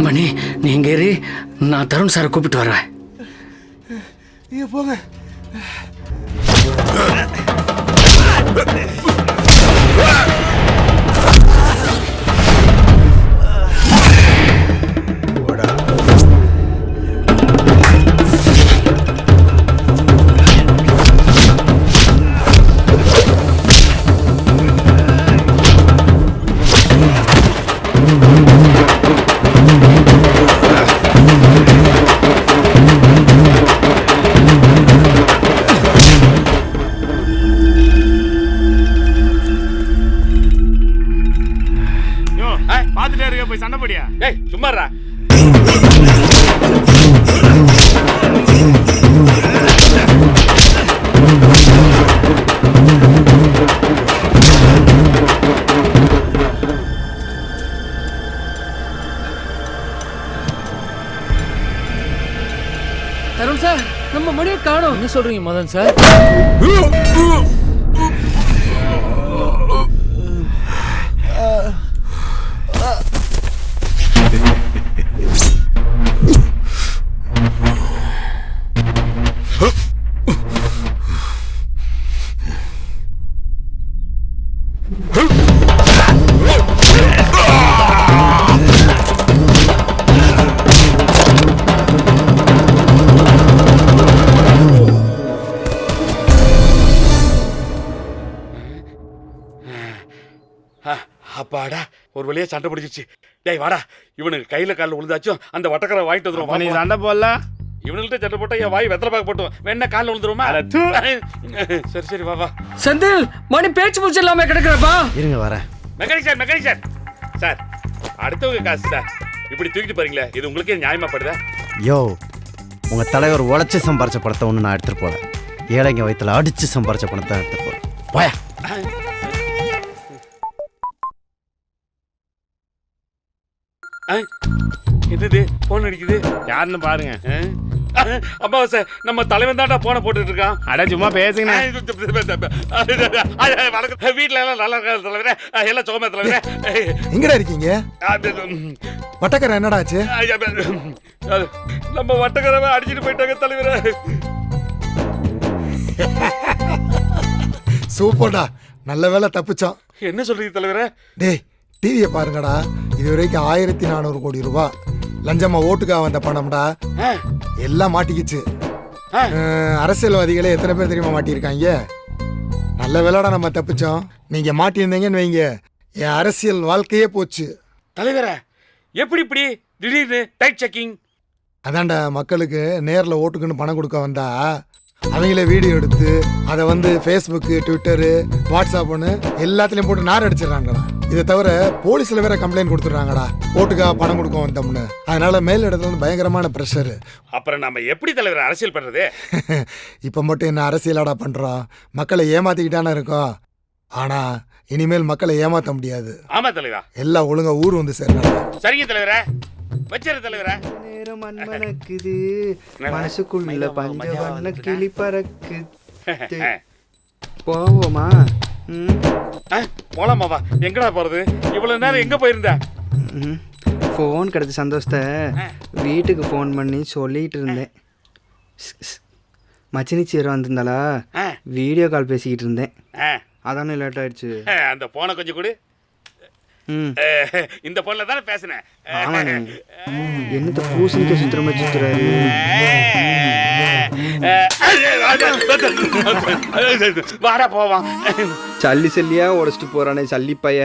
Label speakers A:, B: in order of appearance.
A: மணி நீங்க ஏறி நான் தருண் சாரை கூப்பிட்டு வரேன்.
B: நீங்க போங்க.
C: போய் சண்டை போடியா? டேய் சும்மாடா.
A: தருண் சார் நம்ம மணியை காணோம். என்ன சொல்றீங்க மதன் சார்?
C: அப்பாடா ஒரு வழியா சண்டை பிடிச்சிருச்சு. டேய் வாடா, இவனுக்கு கையில காலில் விழுந்தாச்சும் அந்த வட்டக்கரை வாங்கிட்டு வந்துடும். நீ சண்டை போடல, இவனுக்கிட்ட சண்டை போட்டா என் வாய் வெத்தலை பாக்க போட்டோம். வேணா காலில் விழுந்துருமா? சரி சரி வா வா.
A: செந்தில் மணி பேச்சு மூச்சு இல்லாம கிடக்குறப்பா.
D: இருங்க வரேன்.
C: மெக்கானிக் சார் சார் அடுத்தவங்க காசு சார் இப்படி தூக்கிட்டு போறீங்களே, இது உங்களுக்கே நியாயமா படுதா?
D: யோ, உங்க தலைவர் உழைச்சி சம்பாரிச்ச பணத்தை ஒன்று நான் எடுத்துட்டு போறேன். ஏழைங்க வயிற்றுல அடிச்சு சம்பாரிச்ச பணத்தை எடுத்துட்டு போறேன். போயா.
C: என்னது போன் அடிக்குது? யாருன்னு பாருங்க. அம்மா சார் நம்ம தலைவன் தான்டா போனை போட்டுட்டு இருக்கான். அட சும்மா பேசுங்க. வீட்டுல எல்லாம் நல்லா இருக்காது தலைவரே, எல்லாம் சோமா தலைவரே.
B: எங்கடா இருக்கீங்க? வட்டக்கரை என்னடாச்சு?
C: நம்ம வட்டக்கரை அடிச்சுட்டு போயிட்டாங்க தலைவரே.
B: சூப்பர்டா, நல்ல வேலை தப்பிச்சோம்.
C: என்ன சொல்றீங்க தலைவரே?
B: டேய் டிவியை பாருங்கடா, இது வரைக்கும் 1400 கோடி ரூபாய் லஞ்சமா ஓட்டுக்காக வந்த பணம்டா. எல்லாம் மாட்டிக்கிச்சு. அரசியல்வாதிகளே எத்தனை பேர் தெரியுமா மாட்டியிருக்காங்க? நல்ல வேலைடா நம்ம தப்பிச்சோம். நீங்க மாட்டியிருந்தீங்கன்னு வைங்க, என் அரசியல் வாழ்க்கையே போச்சு.
C: தலைவரே எப்படி இப்படி திடீர்னு டைட் செக்கிங்?
B: அதான்டா, மக்களுக்கு நேரில் ஓட்டுக்குன்னு பணம் கொடுக்க வந்தா அவங்களே வீடியோ எடுத்து அதை வந்து ஃபேஸ்புக்கு, ட்விட்டரு, வாட்ஸ்அப்னு எல்லாத்துலேயும் போட்டு நார் அடிச்சிடறாங்கடா. இதை தவிர போலீஸில் வேற கம்ப்ளைண்ட் கொடுத்துட்றாங்கடா, ஓட்டுக்காக பணம் கொடுக்க வந்தோம்னு. அதனால மேல் இடத்துல வந்து பயங்கரமான ப்ரெஷரு.
C: அப்புறம் நம்ம எப்படி தலைவர் அரசியல் பண்ணுறது?
B: இப்போ மட்டும் என்ன அரசியலாடா பண்ணுறோம்? மக்களை ஏமாத்திக்கிட்டானே இருக்கோம். ஆனால் இனிமேல் மக்களை ஏமாற்ற முடியாது.
C: ஆமா தலைவா,
B: எல்லாம் ஒழுங்கா ஊர் வந்து சேரணும்.
C: சரிங்க தலைவரே, வச்சிரு தலைவரே.
D: நேரம் அன்பனக்குது மனசுக்குள்ள பஞ்சவண்ண கிளி பறக்கு. போவோமா?
C: போலாமாவா? எங்கடா போறது? இவ்வளவு நேரம் எங்க போயிருந்த?
D: ஃபோன் கிடைச்ச சந்தோஷத்தை வீட்டுக்கு ஃபோன் பண்ணி சொல்லிட்டு இருந்தேன். மச்சினி சீரம் வந்திருந்தாளா, வீடியோ கால் பேசிக்கிட்டு இருந்தேன். அதானே லேட் ஆயிடுச்சு.
C: அந்த போனை கொஞ்சம் கொடு. இந்த போன்ல தானே பேசினேன்.
D: ஆமாண்ணே, என்னத்த பூசணிக்க சுத்துற மாதிரி சுத்துறாரு.
C: வாடா போவான்.
E: சல்லி சல்லியா உடச்சிட்டு போறானே சல்லி பைய